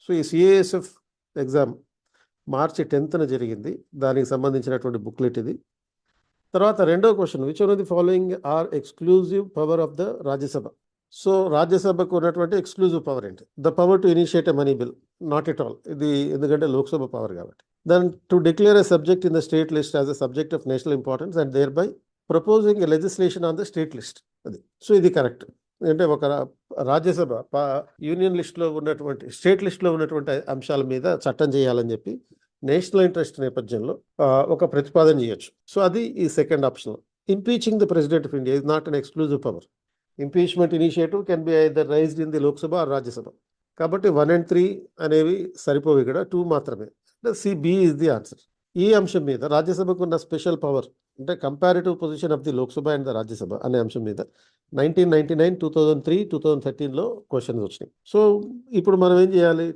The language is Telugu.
సో ఈ సిఏఎస్ఎఫ్ ఎగ్జామ్ మార్చి 10th జరిగింది. దానికి సంబంధించినటువంటి బుక్లెట్ ఇది. తర్వాత రెండో question, which one of the following are exclusive power of the Rajya Sabha? So రాజ్యసభకు ఉన్నటువంటి ఎక్స్క్లూజివ్ పవర్ ఏంటి? The power to initiate a money bill, not at all. ఇది ఎందుకంటే లోక్సభ పవర్ కాబట్టి. Then to declare a subject in the state list as a subject of national importance and thereby proposing a legislation on the state list. అది సో ఇది కరెక్ట్. అంటే ఒక రాజ్యసభ యూనియన్ లిస్ట్లో ఉన్నటువంటి స్టేట్ లిస్ట్లో ఉన్నటువంటి అంశాల మీద చట్టం చేయాలని చెప్పి నేషనల్ ఇంట్రెస్ట్ నేపథ్యంలో ఒక ప్రతిపాదన చేయొచ్చు. సో అది ఈ second option. Impeaching the president of India is not an exclusive power. Impeachment initiative can be either raised in the Lok Sabha or Rajya Sabha. కాబట్టి 1 and 3 అనేవి సరిపోవు, ఇక్కడ 2 మాత్రమే. B is the answer. ఈ అంశం మీద రాజ్యసభకు ఉన్న స్పెషల్ పవర్ అంటే comparative position of the Lok Sabha and the Rajya Sabha అనే అంశం మీద 1999, 2003, 2013లో క్వశ్చన్స్ వచ్చినాయి. సో ఇప్పుడు మనం ఏం చేయాలి?